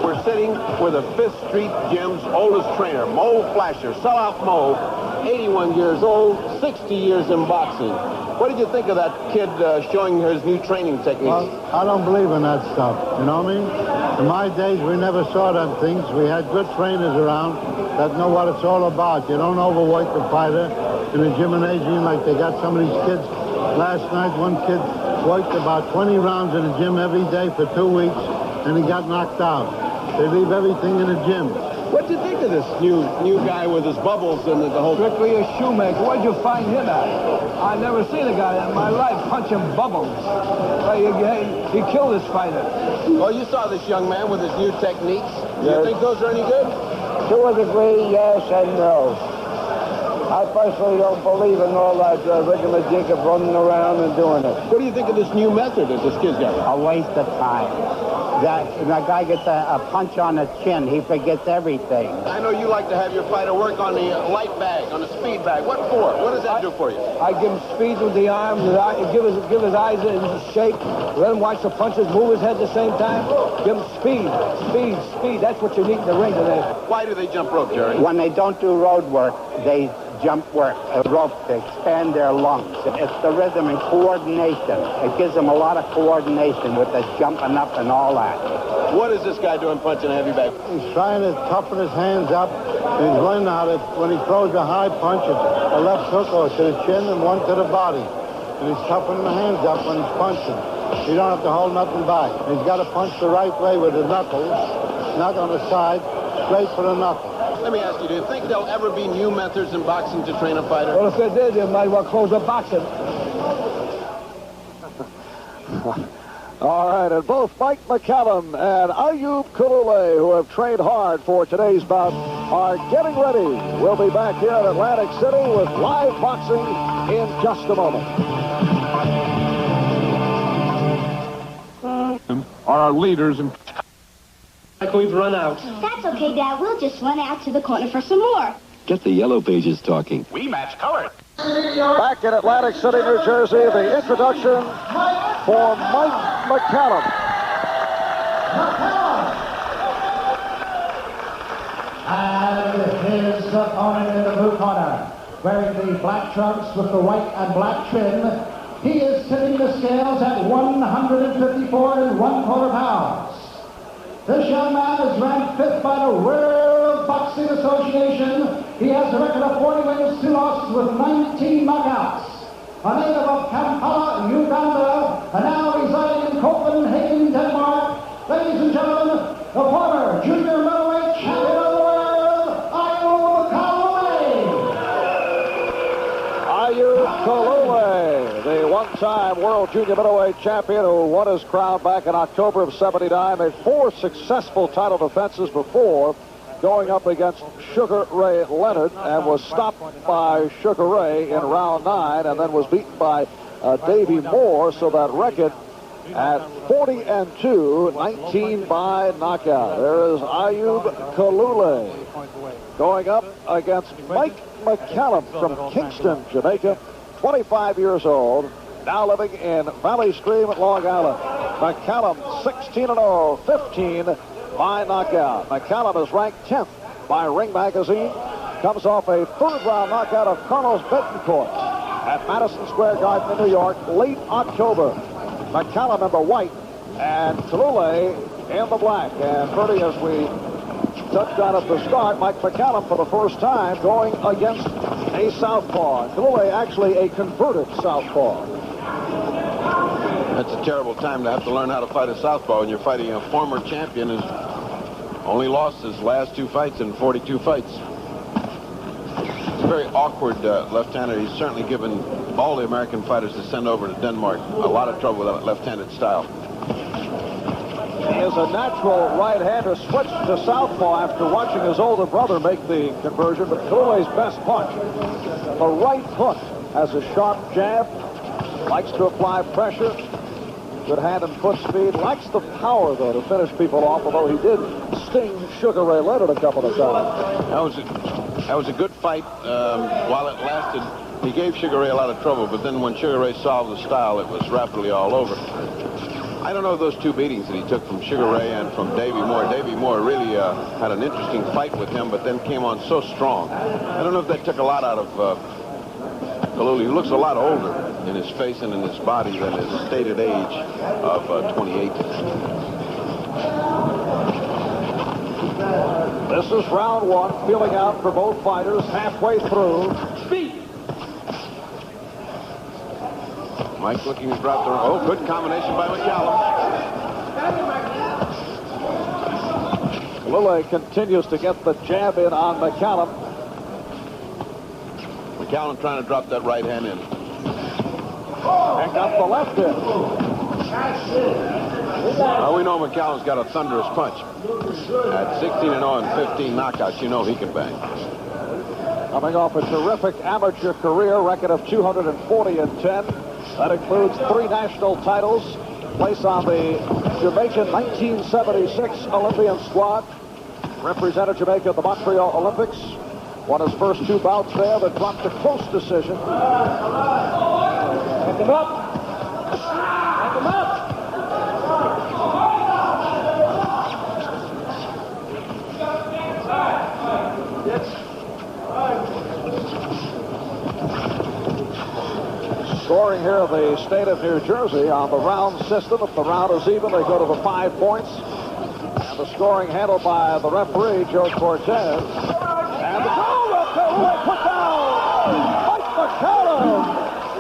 We're sitting with a 5th Street Gym's oldest trainer, Mo Flasher, sellout Mo, 81 years old, 60 years in boxing. What did you think of that kid showing his new training techniques? Well, I don't believe in that stuff, you know what I mean? In my days, we never saw them things. We had good trainers around that know what it's all about. You don't overwork the fighter in a gymnasium like they got some of these kids. Last night, one kid worked about 20 rounds in the gym every day for 2 weeks, and he got knocked out. They leave everything in the gym. What do you think of this new guy with his bubbles and the whole... Strictly a shoemaker. Where'd you find him at? I've never seen a guy in my life punching bubbles. He killed this fighter. Well, you saw this young man with his new techniques. Do you think those are any good? To a degree, yes and no. I personally don't believe in all that rigmarole of running around and doing it. What do you think of this new method that this kid's got? A waste of time. That guy gets a punch on the chin, he forgets everything. I know you like to have your fighter work on the light bag, on the speed bag. What for? What does that do for you? I give him speed with the arms, give his eyes in shape, let him watch the punches, move his head at the same time. Give him speed. That's what you need in the ring today. Why do they jump rope, Jerry? When they don't do road work, they jump work, a rope to expand their lungs. It's the rhythm and coordination. It gives them a lot of coordination with the jumping up and all that. What is this guy doing punching a heavy bag? He's trying to toughen his hands up. He's learning how to, when he throws a high punch, a left hook or to the chin and one to the body. And he's toughening the hands up when he's punching. You don't have to hold nothing back. He's got to punch the right way with his knuckles, not on the side, straight for the knuckle. Let me ask you, do you think there'll ever be new methods in boxing to train a fighter? Well, if they did, they might well close up boxing. All right, and both Mike McCallum and Ayub Kalule, who have trained hard for today's bout, are getting ready. We'll be back here at Atlantic City with live boxing in just a moment. Are our leaders in... Like we've run out. That's okay, Dad. We'll just run out to the corner for some more. Get the Yellow Pages talking. We match color. Back in Atlantic City, New Jersey, the introduction for Mike McCallum. And his opponent in the blue corner, wearing the black trunks with the white and black trim, he is tipping the scales at 154 1/4 pounds. This young man is ranked 5th by the World Boxing Association. He has a record of 40 wins, 2 losses with 19 knockouts. A native of Kampala, Uganda, and now residing in Copenhagen, Denmark. Ladies and gentlemen, the former junior middleweight champion of the world, Ayub Kalule. Ayub Kalule, the one-time world junior middleweight champion who won his crown back in October of '79, made 4 successful title defenses before going up against Sugar Ray Leonard and was stopped by Sugar Ray in round 9 and then was beaten by Davey Moore, so that record at 40-2, 19 by knockout. There is Ayub Kalule going up against Mike McCallum from Kingston, Jamaica, 25 years old, now living in Valley Stream at Long Island. McCallum 16-0, 15 by knockout. McCallum is ranked 10th by Ring Magazine. Comes off a 3rd round knockout of Carlos Betancourt at Madison Square Garden in New York, late October. McCallum in the white and Kalule in the black. And Bertie, as we touched on at the start, Mike McCallum for the first time going against a southpaw. Kalule actually a converted southpaw. That's a terrible time to have to learn how to fight a southpaw when you're fighting a former champion who's only lost his last 2 fights in 42 fights. It's a very awkward left-hander. He's certainly given all the American fighters to send over to Denmark a lot of trouble with that left-handed style. He is a natural right-hander, switched to southpaw after watching his older brother make the conversion, but Kalule's best punch, the right hook, has a sharp jab, likes to apply pressure, good hand and foot speed, likes the power, though, to finish people off, although he did sting Sugar Ray Leonard a couple of times. That was a good fight while it lasted. He gave Sugar Ray a lot of trouble, but then when Sugar Ray solved the style, it was rapidly all over. I don't know those two beatings that he took from Sugar Ray and from Davey Moore. Davey Moore really had an interesting fight with him, but then came on so strong. I don't know if that took a lot out of Kalule. He looks a lot older in his face and in his body than his stated age of 28. This is round one, feeling out for both fighters halfway through. Speed. Mike looking to drop the... Oh, good combination by McCallum. Kalule continues to get the jab in on McCallum. McCallum trying to drop that right hand in. And got the left in. Well, we know McCallum's got a thunderous punch. At 16-0 and 15 knockouts, you know he can bang. Coming off a terrific amateur career, record of 240-10. That includes 3 national titles, place on the Jamaican 1976 Olympian squad, represented Jamaica at the Montreal Olympics, won his first 2 bouts there, but dropped a close decision. Pick him up! Pick him up! Scoring here in the state of New Jersey on the round system. If the round is even, they go to the 5 points. And the scoring handled by the referee, Joe Cortez. And the goal of Kalule put down. Mike McCallum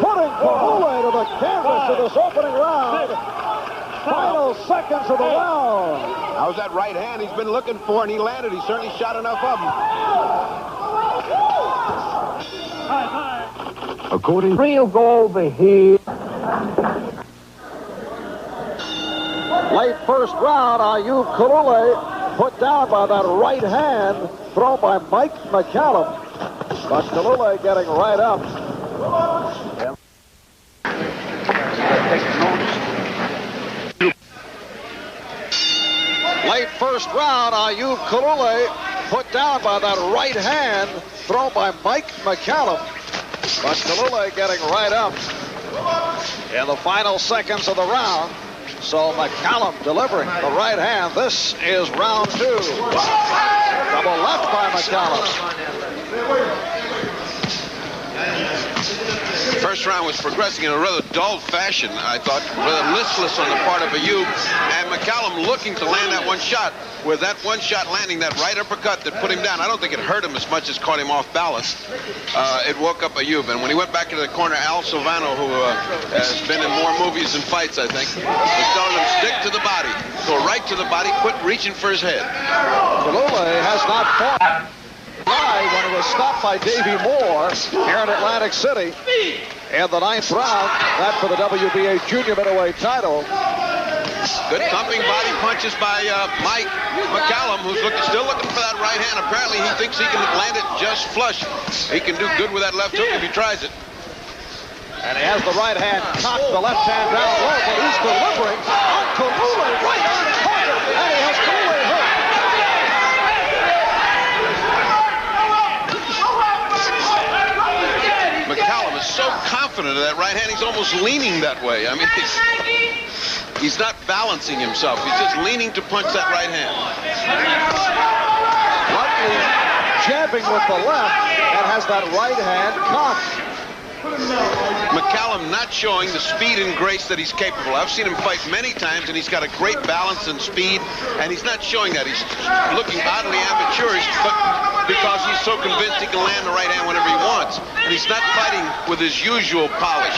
putting Kalule to the canvas in this opening round. Final seconds of the round. How's that right hand he's been looking for, and he landed. He certainly shot enough of them. According... Real go over here. Late first round, Ayub Kalule put down by that right hand thrown by Mike McCallum. But Kalule getting right up. Late first round, Ayub Kalule put down by that right hand thrown by Mike McCallum. But Kalule getting right up in the final seconds of the round. So McCallum delivering the right hand. This is round 2. Double left by McCallum. First round was progressing in a rather dull fashion, I thought, rather listless on the part of Ayub. And McCallum looking to land that one shot. With that one shot landing, that right uppercut that put him down, I don't think it hurt him as much as caught him off balance. It woke up Ayub. And when he went back into the corner, Al Silvano, who has been in more movies than fights, I think, was telling him, stick to the body. Go right to the body. Quit reaching for his head. Kalule has not fought when it was stopped by Davey Moore here in Atlantic City in the 9th round. That for the WBA junior middleweight title. Good thumping body punches by Mike McCallum, who's still looking for that right hand. Apparently he thinks he can land it just flush. He can do good with that left hook if he tries it. And he has the right hand cocked, the left hand down low, but he's delivering on Kalule right on target. And he has Kalule hurt. McCallum is so confident of that right hand, he's almost leaning that way. I mean, he's not balancing himself. He's just leaning to punch that right hand. Lightly jabbing with the left and has that right hand cocked. McCallum not showing the speed and grace that he's capable. I've seen him fight many times, and he's got a great balance and speed, and he's not showing that. He's looking oddly amateurish, but because he's so convinced he can land the right hand whenever he wants, and he's not fighting with his usual polish.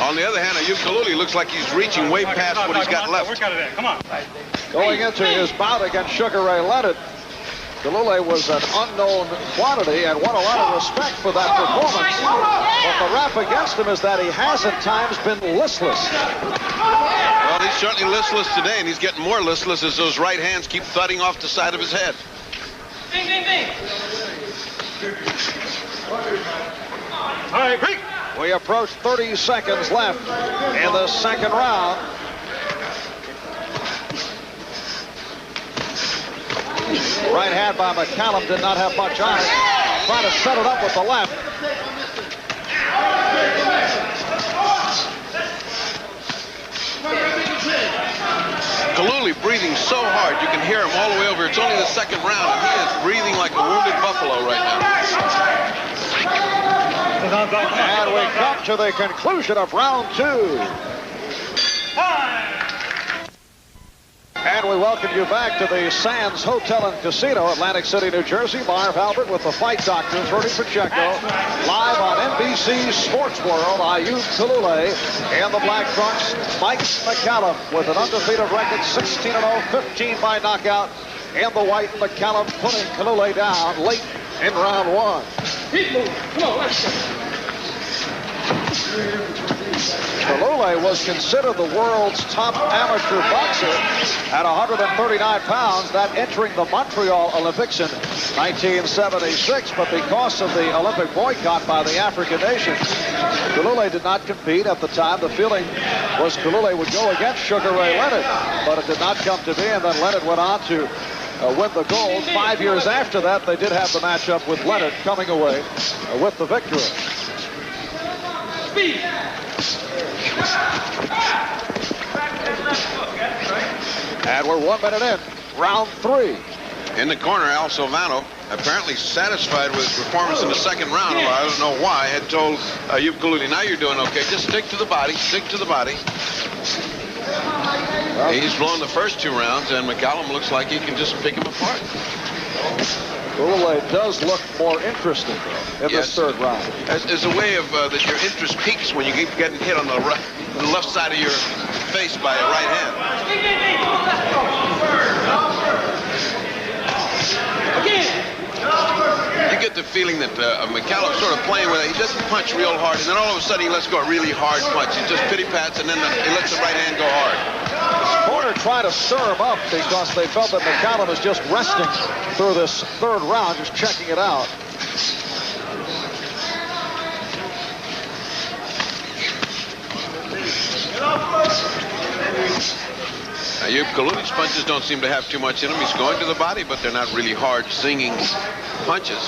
On the other hand, Ayub Kalule looks like he's reaching way past what he's got left. Come on. Going into his bout against Sugar Ray Leonard, Kalule was an unknown quantity and won a lot of respect for that performance. But the rap against him is that he has at times been listless. Well, he's certainly listless today, and he's getting more listless as those right hands keep thudding off the side of his head. Ding, ding, ding. All right, break. We approach 30 seconds left in the second round. Right hand by McCallum did not have much on it. Trying to set it up with the left. Kalule breathing so hard. You can hear him all the way over. It's only the second round, and he is breathing like a wounded buffalo right now. And we come to the conclusion of round 2. And we welcome you back to the Sands Hotel and Casino, Atlantic City, New Jersey. Marv Albert with the Fight Doctors, Rudy Pacheco. Live on NBC Sports World, Ayub Kalule. And the black trunks, Mike McCallum with an undefeated record, 16-0, 15 by knockout. And the white McCallum putting Kalule down late in round 1. Come on, let's go. Kalule was considered the world's top amateur boxer at 139 pounds, that entering the Montreal Olympics in 1976, but because of the Olympic boycott by the African nations, Kalule did not compete. At the time, the feeling was Kalule would go against Sugar Ray Leonard, but it did not come to be, and then Leonard went on to win the gold. 5 years after that, they did have the matchup with Leonard coming away with the victory. Speed. And we're 1 minute in, round 3. In the corner, Al Silvano, apparently satisfied with his performance in the second round. I don't know why. Had told Ayub Kalule, now you're doing okay. Just stick to the body. Stick to the body. He's blown the first 2 rounds, and McCallum looks like he can just pick him apart. Kalule does look more interesting in this third round. As a way of that your interest peaks when you keep getting hit on the left side of your face by a right hand. You get the feeling that McCallum's sort of playing with it. He doesn't punch real hard, and then all of a sudden he lets go a really hard punch. He just pity pats, and then he lets the right hand go hard. His corner tried to stir him up because they felt that McCallum was just resting through this third round, just checking it out. Ayub Kalule's punches don't seem to have too much in them. He's going to the body, but they're not really hard, singing punches.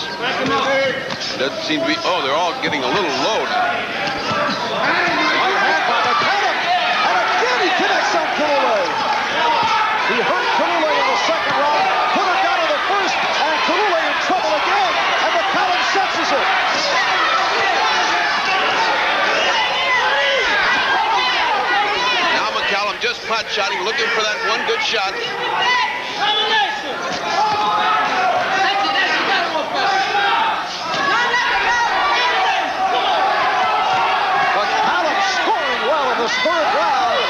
Doesn't seem to be. Oh, they're all getting a little low now. Right hand by McCallum, and again he connects on Kalule. He hurt Kalule in the second round, put it down in the first, and Kalule in trouble again, and McCallum senses it. Just pot shotting, looking for that one good shot. McCallum scoring well in this third round.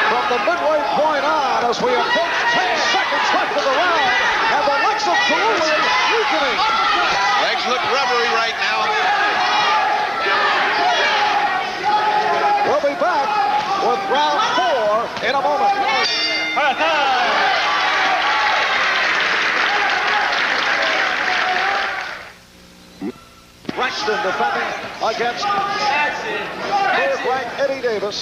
From the midway point on, as we approach 10 seconds left of the round, and the legs of Kalule weakening. Legs look rubbery right now. We'll be back with round 4 in a moment. Braxton defending against third-ranked Eddie Davis.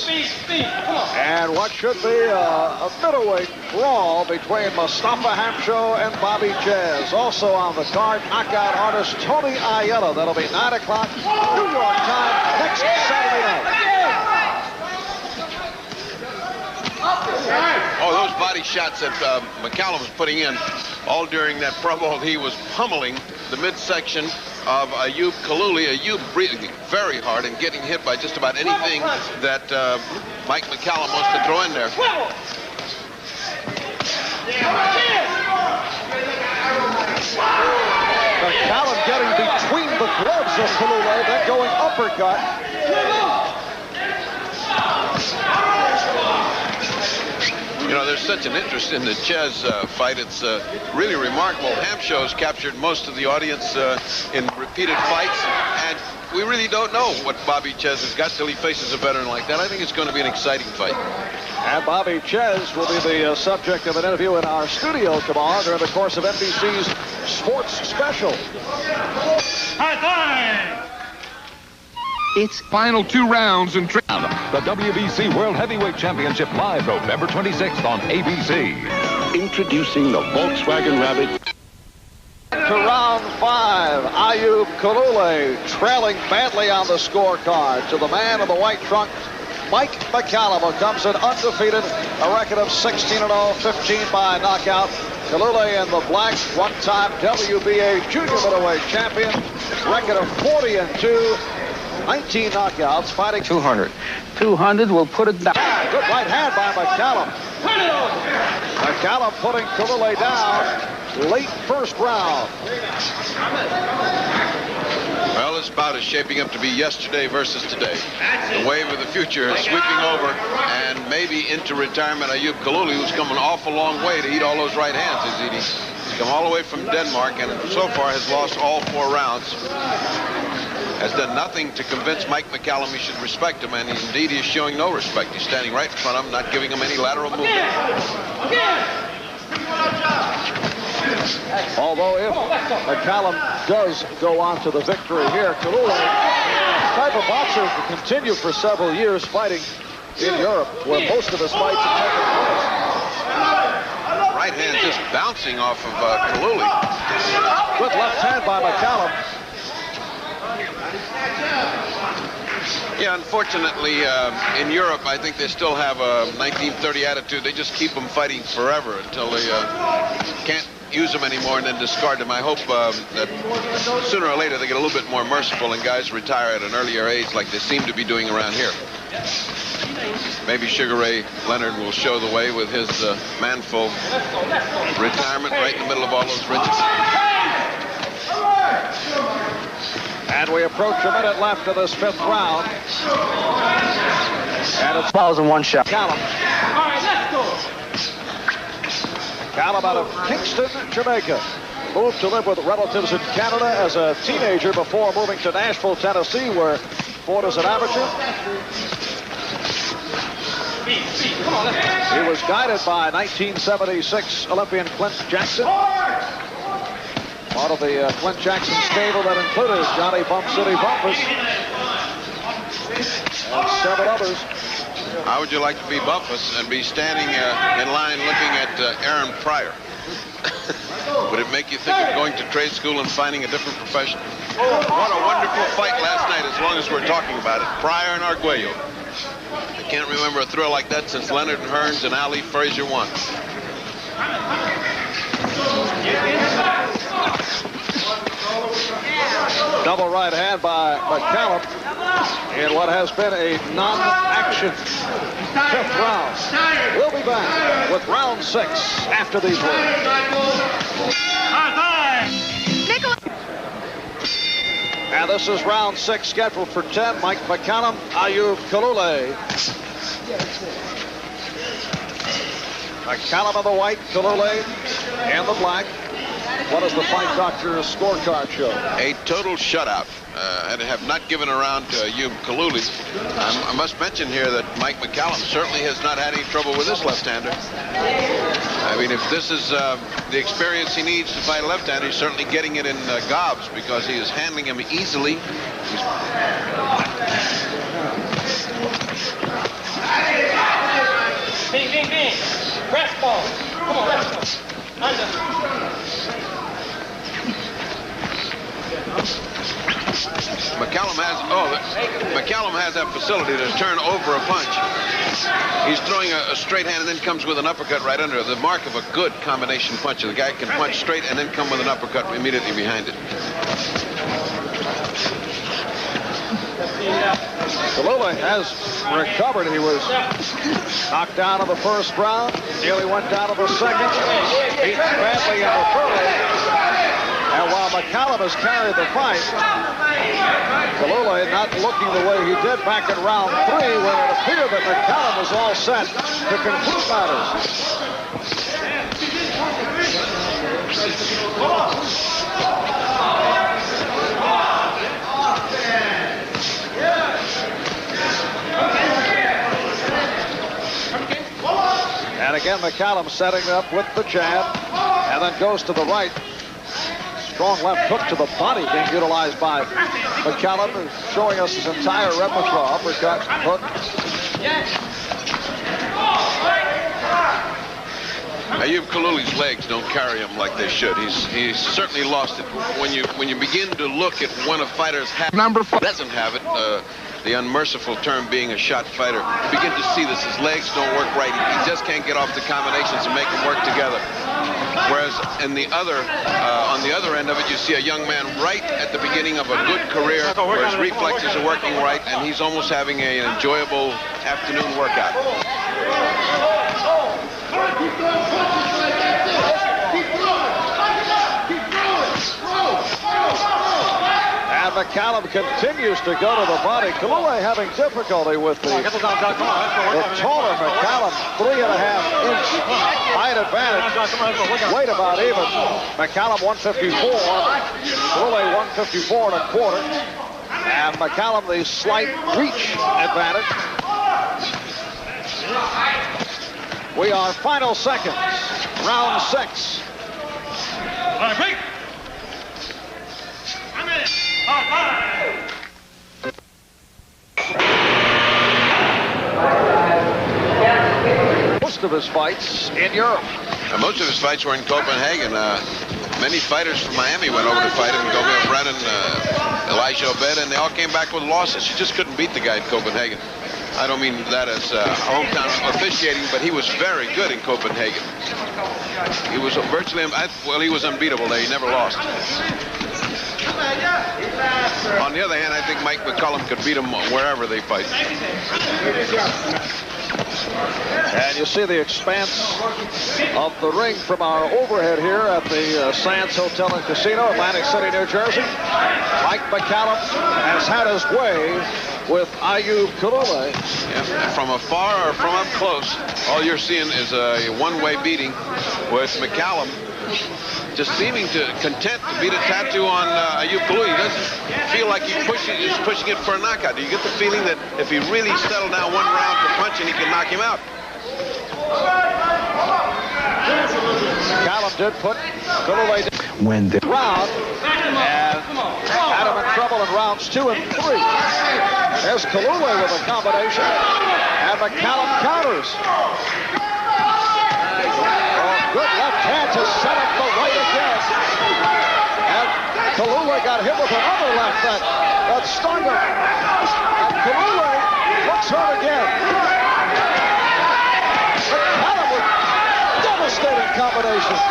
And what should be a middleweight brawl between Mustafa Hamsho and Bobby Jazz. Also on the card, knockout artist Tony Ayala. That'll be 9 o'clock New York time next Saturday night. Oh, those body shots that McCallum was putting in all during that promo, he was pummeling the midsection of Ayub Kalule. Ayub breathing very hard and getting hit by just about anything that Mike McCallum wants to throw in there. McCallum getting between the gloves of Kalule, then going uppercut. You know, there's such an interest in the Chez fight. It's really remarkable. Hamsho's captured most of the audience in repeated fights, and we really don't know what Bobby Chez has got till he faces a veteran like that. I think it's going to be an exciting fight. And Bobby Chez will be the subject of an interview in our studio tomorrow during the course of NBC's Sports Special. It's final 2 rounds in the WBC World Heavyweight Championship live November 26th on ABC. Introducing the Volkswagen Rabbit. To round 5, Ayub Kalule trailing badly on the scorecard to the man in the white trunk, Mike McCallum, who comes in undefeated, a record of 16-0, 15 by knockout. Kalule in the black, one-time WBA junior middleweight champion, record of 40-2, 19 knockouts, fighting 200. 200 will put it down. Good right hand by McCallum. McCallum putting Kalule down late first round. Well, this bout is shaping up to be yesterday versus today. The wave of the future is sweeping over and maybe into retirement. Ayub Kalule, who's come an awful long way to eat all those right hands he's eating. He's come all the way from Denmark and so far has lost all 4 rounds. Has done nothing to convince Mike McCallum he should respect him, and indeed he is showing no respect. He's standing right in front of him, not giving him any lateral movement. Although if McCallum does go on to the victory here, Kalule, type of boxer who continued for several years fighting in Europe, where most of his fights have taken place. Right hand just bouncing off of Kalule. Good left hand by McCallum. Yeah, unfortunately, in Europe, I think they still have a 1930 attitude. They just keep them fighting forever until they can't use them anymore and then discard them. I hope that sooner or later they get a little bit more merciful and guys retire at an earlier age like they seem to be doing around here. Maybe Sugar Ray Leonard will show the way with his manful retirement right in the middle of all those riches. And we approach a minute left of this 5th round. And it's Balls in one shot. McCallum. All right, let's go. McCallum out of Kingston, Jamaica. Moved to live with relatives in Canada as a teenager before moving to Nashville, Tennessee, where fought as an amateur. He was guided by 1976 Olympian Clint Jackson. Part of the Clint Jackson stable that included Johnny Bump City Bumpus and several others. How would you like to be Bumpus and be standing in line looking at Aaron Pryor? Would it make you think of going to trade school and finding a different profession? What a wonderful fight last night, as long as we're talking about it. Pryor and Arguello. I can't remember a thrill like that since Leonard and Hearns and Ali Frazier won. Double right hand by McCallum in what has been a non-action 5th round. We'll be back with round 6 after these words. And this is round 6 scheduled for 10. Mike McCallum, Ayub Kalule. McCallum in the white, Kalule in the black. What does the fight doctor's scorecard show? A total shutout. And have not given around to Ayub Kalule. I must mention here that Mike McCallum certainly has not had any trouble with his left-hander. I mean, if this is the experience he needs to fight a left-hander, he's certainly getting it in gobs because he is handling him easily. Hey. Press ball. Come on, let's go. McCallum has that facility to turn over a punch. He's throwing a straight hand and then comes with an uppercut right under it. The mark of a good combination puncher. The guy can punch straight and then come with an uppercut immediately behind it. Kalule has recovered. He was knocked down in the 1st round. Nearly went down in the 2nd. Beaten badly in the 3rd. And while McCallum has carried the fight, Kalule not looking the way he did back in round 3, when it appeared that McCallum was all set to conclude matters. And again, McCallum setting up with the jab, and then goes to the right. Strong left hook to the body being utilized by McCallum, showing us his entire repertoire. Uppercut, hook. Ayub Kalule's legs don't carry him like they should. He's certainly lost it. When you begin to look at when a fighter's doesn't have it, the unmerciful term being a shot fighter. You begin to see this. His legs don't work right. He just can't get off the combinations and make them work together. Whereas on the other end of it, you see a young man right at the beginning of a good career where his reflexes are working right, and he's almost having an enjoyable afternoon workout. And McCallum continues to go to the body. Kalule having difficulty with the taller McCallum. 3.5-inch height advantage. Weight about even. McCallum 154. Kalule 154.25. And McCallum the slight reach advantage. We are final seconds. Round 6. All right, break. Most of his fights in Europe. Most of his fights were in Copenhagen. Many fighters from Miami went over to fight him. Gomez Brennan, Elijah Obed, and they all came back with losses. You just couldn't beat the guy in Copenhagen. I don't mean that as hometown officiating, but he was very good in Copenhagen. He was virtually, well, he was unbeatable there. He never lost. On the other hand, I think Mike McCallum could beat him wherever they fight. And you see the expanse of the ring from our overhead here at the Sands Hotel and Casino, Atlantic City, New Jersey. Mike McCallum has had his way with Ayub Kalule. Yeah, from afar or from up close, all you're seeing is a one-way beating with McCallum just seeming to content to beat a tattoo on Ayub Kalule. He doesn't feel like he's pushing it for a knockout. Do you get the feeling that if he really settled down one round for punching, he can knock him out? McCallum did put Kalule when the round, and had him in trouble in rounds 2 and 3. There's Kalule with a combination, and McCallum counters. Good left hand to set up the right again. And Kalule got hit with another left that stunned him. And Kalule looks hurt again. McCallum with devastating combinations.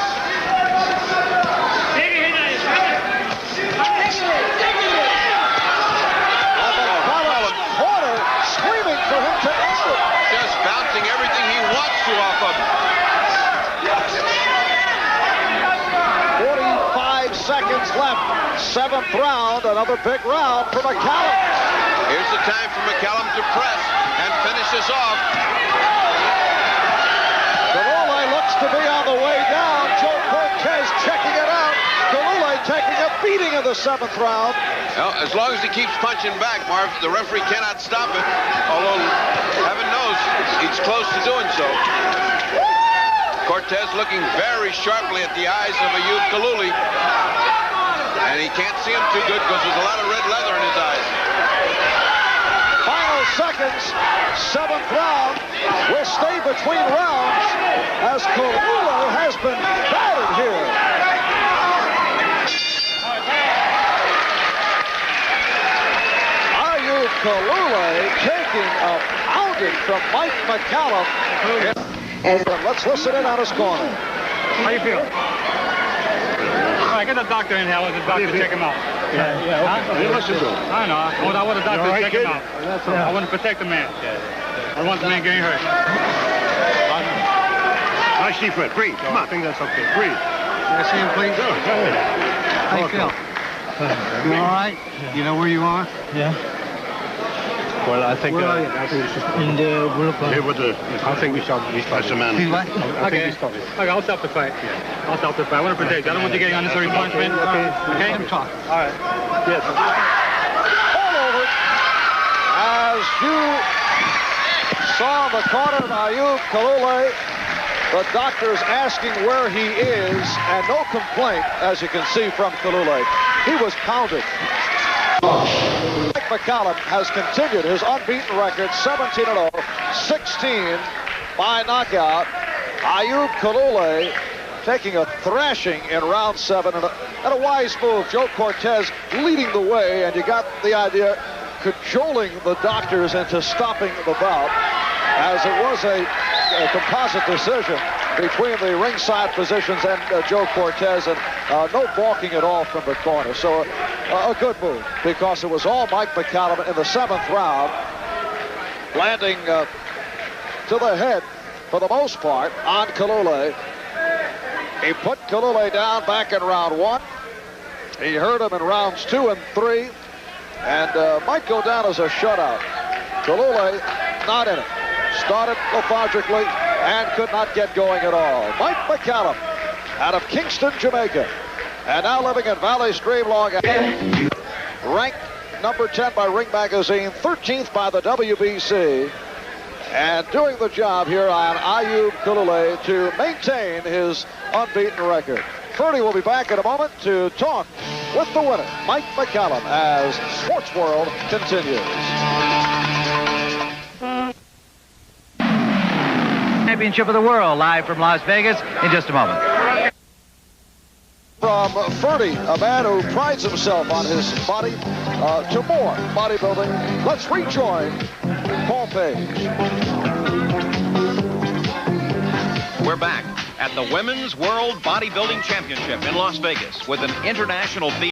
And McCallum's corner screaming for him to end it. Just bouncing everything he wants to off of him. 45 seconds left. 7th round, another big round for McCallum. Here's the time for McCallum to press and finish this off. Kalule looks to be on the way down. Joe Cortez checking it out. Kalule taking a beating in the 7th round. Well, as long as he keeps punching back, Marv, the referee cannot stop it. Although, heaven knows, he's close to doing so. Cortez looking very sharply at the eyes of Ayub Kalule. And he can't see him too good because there's a lot of red leather in his eyes. Final seconds, 7th round. We'll stay between rounds as Kalule has been battered here. Ayub Kalule taking a pounding from Mike McCallum. Let's listen in on his corner. How you feel? All right, get the doctor in here. Let the doctor check him out. Yeah. Listen to him. I know. I want the doctor to check him out. I want to protect the man. I want the man getting hurt. Nice deep breath. Breathe. Come on. I think that's okay. Breathe. Can I see him, please? Go ahead. How you feel? You all right? You know where you are? Yeah. Well, I think. Where are you? I think we should. In the blue Here with the. I think we start the man. He's what? I think we start it. Okay, I'll stop the fight. I'll stop the fight. I want to protect you. I don't want you getting unnecessary punishment. Okay? Let me talk. All right. Yes. All over. As you saw in the corner of Ayub Kalule, the doctor's asking where he is, and no complaint, as you can see from Kalule. He was pounded. Mike McCallum has continued his unbeaten record, 17-0, 16 by knockout. Ayub Kalule taking a thrashing in round 7, and a wise move. Joe Cortez leading the way, and you got the idea. cajoling the doctors into stopping the bout, as it was a composite decision between the ringside physicians and Joe Cortez, and no balking at all from the corner. So a good move, because it was all Mike McCallum in the 7th round, landing to the head for the most part on Kalule. He put Kalule down back in round 1. He hurt him in rounds 2 and 3, and might go down as a shutout. Kalule not in it. Started lethargically and could not get going at all. Mike McCallum out of Kingston, Jamaica, and now living in Valley Stream, Long Island. Ranked number 10 by Ring Magazine, 13th by the WBC, and doing the job here on Ayub Kalule to maintain his unbeaten record. Ferdy will be back in a moment to talk with the winner, Mike McCallum, as Sports World continues. Championship of the World, live from Las Vegas in just a moment. From Ferdy, a man who prides himself on his body, to more bodybuilding, let's rejoin Paul Page. We're back at the Women's World Bodybuilding Championship in Las Vegas with an international theme.